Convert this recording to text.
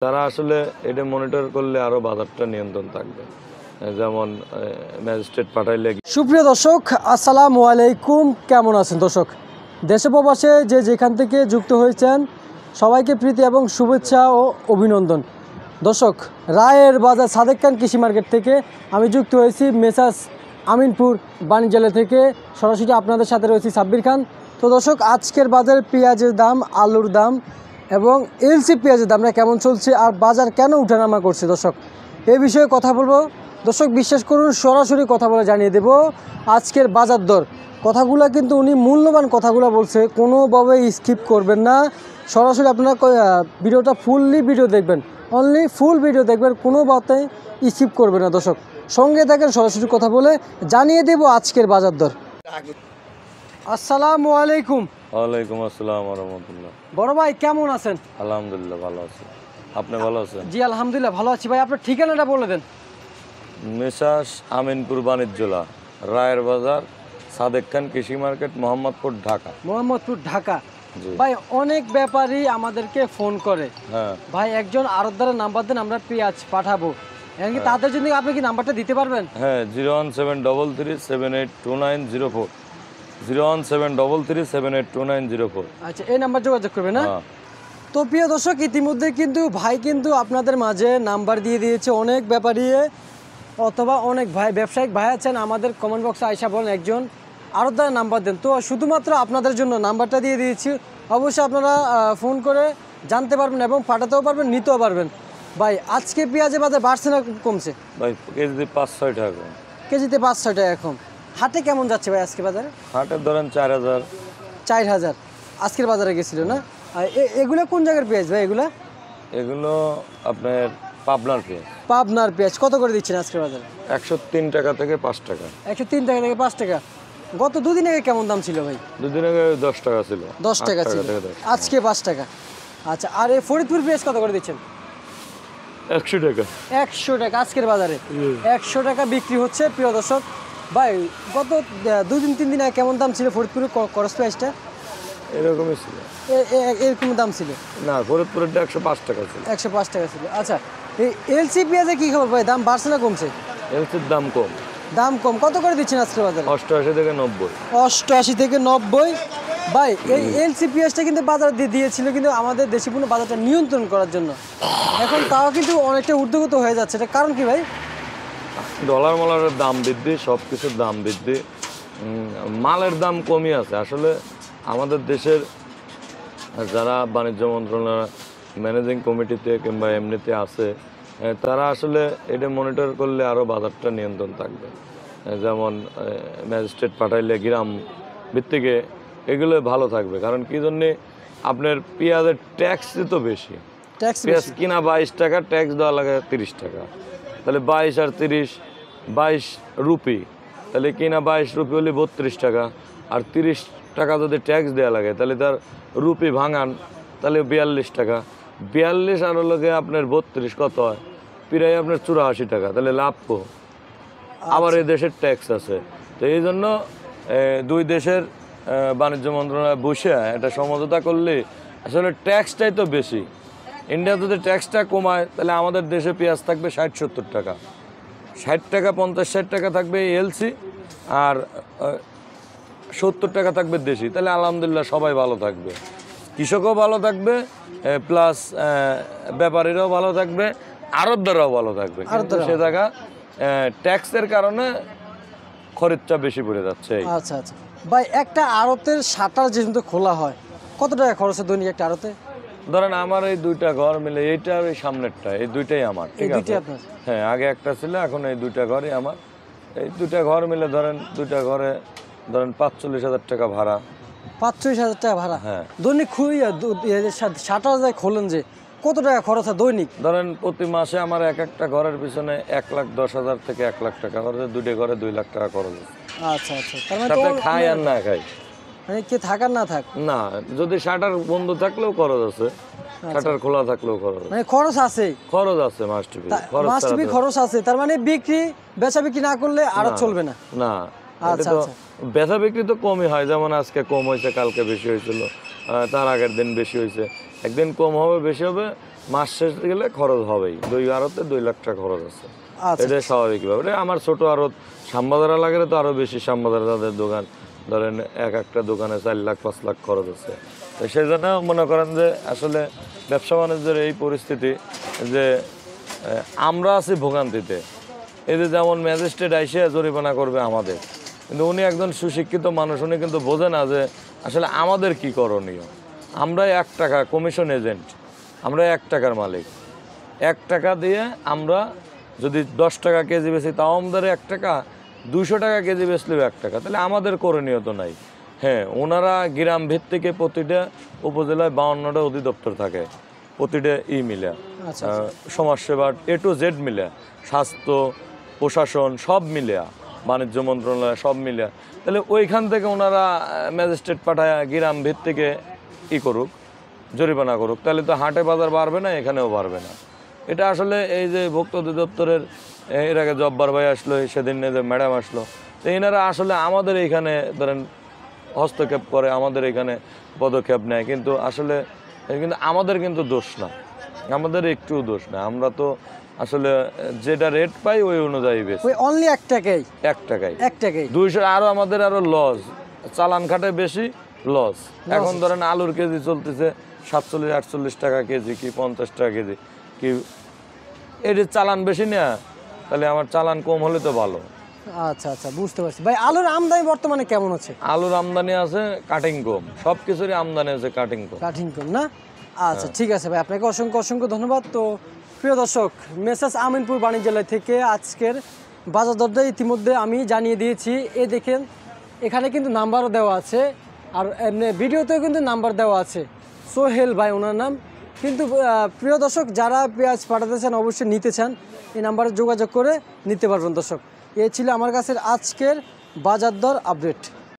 তারা আসলে এটা মনিটর করলে আরো বাজারটা নিয়ন্ত্রণ থাকবে, যেমন ম্যাজিস্ট্রেট পাঠাইলে। সুপ্রিয় দর্শক, আসসালামু আলাইকুম। কেমন আছেন দর্শক? দেশে প্রবাসে যে যেখান থেকে যুক্ত হয়েছেন সবাইকে প্রীতি এবং শুভেচ্ছা ও অভিনন্দন। দর্শক, রায়ের বাজার সাদেক খান কৃষি মার্কেট থেকে আমি যুক্ত হয়েছি মেসার্স আমিনপুর বাণিজ্যালয় থেকে। সরাসরি আপনাদের সাথে রয়েছি সাব্বির খান। তো দর্শক, আজকের বাজারে পেঁয়াজের দাম, আলুর দাম এবং এলসি পেঁয়াজের দামটা কেমন চলছে আর বাজার কেন উঠানামা করছে দর্শক, এই বিষয়ে কথা বলবো। দর্শক বিশ্বাস করুন, সরাসরি কথা বলে জানিয়ে দেব আজকের বাজার দর। কথাগুলো কিন্তু উনি মূল্যবান কথাগুলো বলছে, কোনোভাবে স্কিপ করবেন না। সরাসরি আপনারা ভিডিওটা ফুললি ভিডিও দেখবেন, অনলি ফুল ভিডিও দেখবেন, কোনো বাতে স্কিপ করবেন না দর্শক। সঙ্গে থাকেন, সরাসরি কথা বলে জানিয়ে দেব আজকের বাজার দর। আসসালামু আলাইকুম। ওয়ালাইকুম আসসালাম ওয়া রাহমাতুল্লাহ। বড় ভাই কেমন আছেন? আলহামদুলিল্লাহ ভালো আছি, আপনি ভালো আছেন? জি আলহামদুলিল্লাহ ভালো আছি। ভাই আপনার ঠিকানাটা বলে দেন। মেসার্স আমিনপুর বাণিজ্যালয়, রায়ের বাজার, সাদেক খান কৃষি মার্কেট, মোহাম্মদপুর, ঢাকা। মোহাম্মদপুর, ঢাকা। জি। ভাই অনেক ব্যাপারী আমাদেরকে ফোন করে, হ্যাঁ ভাই একজন আড়তদারের নাম্বার দেন, আমরা পেঁয়াজ পাঠাবো। এমনকি তাদের জন্য আপনি কি নাম্বারটা দিতে পারবেন? হ্যাঁ 01733782904, 01733782904। আচ্ছা, এই নাম্বার যোগাযোগ করবেন না? হ্যাঁ তো প্রিয় দর্শক, ইতিমধ্যে কিন্তু ভাই কিন্তু আপনাদের মাঝে নাম্বার দিয়ে দিয়েছে। অনেক ব্যাপারী অথবা অনেক ভাই ব্যবসায়িক ভাই আছেন, আমাদের কমেন্ট বক্সে আয়সা বলেন একজন আড়তদারের নাম্বার দেন। তো শুধুমাত্র আপনাদের জন্য নাম্বারটা দিয়ে দিয়েছি। অবশ্যই আপনারা ফোন করে জানতে পারবেন এবং পাঠাতেও পারবেন, নিতেও পারবেন। ভাই আজকে পেঁয়াজের বাজার বাড়ছে না কমছে? ভাই কেজিতে 5-6 টাকা। কেজিতে 5-6 টাকা এখন। হাটে কেমন যাচ্ছে ভাই আজকে বাজারে? হাটে ধরেন 4000। 4000 আজকের বাজারে গেছিল না? আর এগুলো কোন জায়গার পেঁয়াজ ভাই? এগুলো আপনার পাবনার পেঁয়াজ। পাবনার পেঁয়াজ কত করে দিচ্ছেন আজকের বাজারে? 103 টাকা থেকে 5 টাকা। 103 টাকা থেকে 5 টাকা। গত দুদিন আগে কেমন দাম ছিল ভাই? দুদিন আগে 10 টাকা ছিল। 10 টাকা 8 ছিল, থেকে 10। আজকে 5 টাকা। আচ্ছা, আর এই ফরিদপুর পেঁয়াজ কত করে দিচ্ছেন? 100 টাকা। 100 টাকা আজকের বাজারে। 100 টাকা বিক্রি হচ্ছে প্রিয় দর্শক। ভাই গত 2-3 দিন আগে কেমন দাম ছিল ফরিদপুরের করস পেঁয়াজটা? এরকমই ছিল। এরকম দাম ছিল না, ফরিদপুরেরটা 105 টাকা ছিল। 105 টাকা ছিল। আচ্ছা, এই এলসি পেঁয়াজের কি খবর ভাই? দাম বাড়ছে না কমছে? এলসির দাম কম। দাম কম। কত করে দিচ্ছেন আজকের বাজারে? 88 থেকে 90। 88 থেকে 90। ভাই এই এলসি পেঁয়াজটা কিন্তু বাজার দিয়েছিল কিন্তু আমাদের দেশি পণ্য বাজারটা নিয়ন্ত্রণ করার জন্য। এখন তাও কিন্তু অনেকটা ঊর্ধ্বগত হয়ে যাচ্ছে। এটা কারণ কি ভাই? ডলার মলারের দাম বৃদ্ধি, সব কিছুর দাম বৃদ্ধি, মালের দাম কমই আছে। আসলে আমাদের দেশের যারা বাণিজ্য মন্ত্রণালয় ম্যানেজিং কমিটিতে কিংবা এমনিতে আছে, তারা আসলে এটা মনিটর করলে আরও বাজারটা নিয়ন্ত্রণ থাকবে, যেমন ম্যাজিস্ট্রেট পাঠাইলে গ্রাম ভিত্তিকে এগুলো ভালো থাকবে। কারণ কি জন্যে আপনার পেঁয়াজের ট্যাক্সই তো বেশি। পেঁয়াজ কিনা 22 টাকা, ট্যাক্স দেওয়া লাগে 30 টাকা। তাহলে 22 আর 30, 22 রুপি। তাহলে কিনা 22 রুপি হলে 32 টাকা, আর 30 টাকা যদি ট্যাক্স দেওয়া লাগে তাহলে তার রুপি ভাঙান, তাহলে 42 টাকা। 42 আর লোকে আপনার 32 কত হয়? প্রায় আপনার 84 টাকা। তাহলে লাভ কো। আবার এই দেশের ট্যাক্স আছে। তো এই জন্য দুই দেশের বাণিজ্য মন্ত্রণালয় বসে একটা সমঝোতা করলে আসলে ট্যাক্সটাই তো বেশি। ইন্ডিয়া যদি ট্যাক্সটা কমায় তাহলে আমাদের দেশে পেঁয়াজ থাকবে 60-70 টাকা, 60 টাকা, 50-60 টাকা থাকবে এলসি, আর 70 টাকা থাকবে দেশি। তাহলে আলহামদুলিল্লাহ সবাই ভালো থাকবে, কৃষকও ভালো থাকবে, প্লাস ব্যাপারীরাও ভালো থাকবে, আড়তদাররাও ভালো থাকবে। কিন্তু সে জায়গা ট্যাক্সের কারণে খরচটা বেশি পড়ে যাচ্ছে। আচ্ছা আচ্ছা ভাই, একটা আড়তের শাটার যেহেতু খোলা হয়, কত টাকা খরচ হয় দৈনিক একটা আড়তে? ধরেন আমার এই দুইটা ঘর মিলে, এইটা আর এই সামনেরটা, এই দুইটাই আমার, ঠিক আছে? হ্যাঁ, আগে একটা ছিল, এখন এই দুইটা ঘরই আমার। এই দুইটা ঘর মিলে ধরেন দুইটা ঘরে ধরেন 45,000 টাকা ভাড়া। 45,000 টাকা ভাড়া? হ্যাঁ। দৈনিক শাটার যায় খোলেন যে, কত টাকা খরচ হয় দৈনিক? ধরেন প্রতি মাসে আমার একটা ঘরের পিছনে 1,10,000 থেকে 1 লাখ টাকা খরচ, দুটো ঘরে 2 লাখ টাকা খরচ। আচ্ছা আচ্ছা, তার মানে সাথে খাই আর না খাই, মানে কে থাকার না থাক না, যদি শাটার বন্ধ থাকলেও খরচ আছে, শাটার খোলা থাকলেও খরচ, মানে খরচ আছে। খরচ আছে, মাস্ট বি খরচ আছে। তার মানে বিক্রি বেচা বিক্রি না করলে আড়ত চলবে না? না, আচ্ছা আচ্ছা, বেচা বিক্রি তো কমই হয়। যেমন আজকে কম হয়েছে, কালকে বেশি হয়েছিল, তার আগের দিন বেশি হয়েছে, একদিন কম হবে বেশি হবে, মাস শেষ গেলে খরচ হবেই, 2 আড়তে 2 লাখ টাকা খরচ আছে। আচ্ছা এটা স্বাভাবিক ব্যাপার। এটা আমার ছোট আড়ত, শ্যামবাজার এলাকায় তো আরো বেশি। শ্যামবাজার যাদের দোকান, ধরেন একটা দোকানে 4 লাখ 5 লাখ খরচ আছে। তো সেই জন্য মনে করেন যে আসলে ব্যবসা বাণিজ্যের এই পরিস্থিতি যে আমরা আছি ভোগান্তিতে। এই যে যেমন ম্যাজিস্ট্রেট আইসে জরিমানা করবে আমাদের, কিন্তু উনি একজন সুশিক্ষিত মানুষ, উনি কিন্তু বোঝে না যে আসলে আমাদের কি করণীয়। আমরা 1 টাকা কমিশন এজেন্ট, আমরা 1 টাকার মালিক। 1 টাকা দিয়ে আমরা যদি 10 টাকা কেজি বেশি, তাও আমাদের 1 টাকা, 200 টাকা কেজি বেচলেও 1 টাকা, তাহলে আমাদের করণীয় তো নাই। হ্যাঁ, ওনারা গ্রাম ভিত্তিকে প্রতিটা উপজেলায় 52টা অধিদপ্তর থাকে, প্রতিটা মিলে, সমাজসেবা A to Z মিলে, স্বাস্থ্য প্রশাসন সব মিলে, বাণিজ্য মন্ত্রণালয় সব মিলে, তাহলে ওইখান থেকে ওনারা ম্যাজিস্ট্রেট পাঠায় গ্রাম ভিত্তিকে করুক, জরিমানা করুক, তাহলে তো হাটে বাজার বাড়বে না, এখানেও বাড়বে না। এটা আসলে এই যে ভোক্তা অধিদপ্তরের এর আগে জব্বার ভাই আসলো, সেদিন যে ম্যাডাম আসলো, তো এনারা আসলে আমাদের এইখানে ধরেন হস্তক্ষেপ করে, আমাদের এখানে পদক্ষেপ নেয়, কিন্তু আসলে কিন্তু আমাদের কিন্তু দোষ না, আমাদের একটু দোষ না। আমরা তো আসলে যেটা রেট পাই ওই অনুযায়ী বেশি। ওই অনলি 1 টাকাই, 1 টাকায় 1 টাকাই 200, আরো আমাদের আরো লস, চালান খাটে বেশি লস। এখন ধরেন আলুর কেজি চলতেছে 47-48 টাকা কেজি, কি 50 টাকা কেজি, কি এর চালান বেশি না, তাহলে আমার চালান কম হলে তো ভালো। আচ্ছা আচ্ছা, বুঝতে পারছি। ভাই আলুর আমদানি বর্তমানে কেমন আছে? আলুর আমদানি আছে, কাটিং কম, সব কিছুরই আমদানি আছে, কাটিং কম। কাটিং কম না? আচ্ছা ঠিক আছে ভাই, আপনাকে অসংখ্য অসংখ্য ধন্যবাদ। তো প্রিয় দর্শক, মেসার্স আমিনপুর বাণিজ্যালয় থেকে আজকের বাজার দরটা ইতিমধ্যে আমি জানিয়ে দিয়েছি। এ দেখেন, এখানে কিন্তু নাম্বারও দেওয়া আছে, আর এমনি ভিডিওতেও কিন্তু নাম্বার দেওয়া আছে, সোহেল ভাই ওনার নাম। কিন্তু প্রিয় দর্শক, যারা পেঁয়াজ পাঠাতে চান, অবশ্যই নিতে চান, এই নাম্বারে যোগাযোগ করে নিতে পারবেন। দর্শক, এই ছিল আমার কাছে আজকের বাজার দর আপডেট।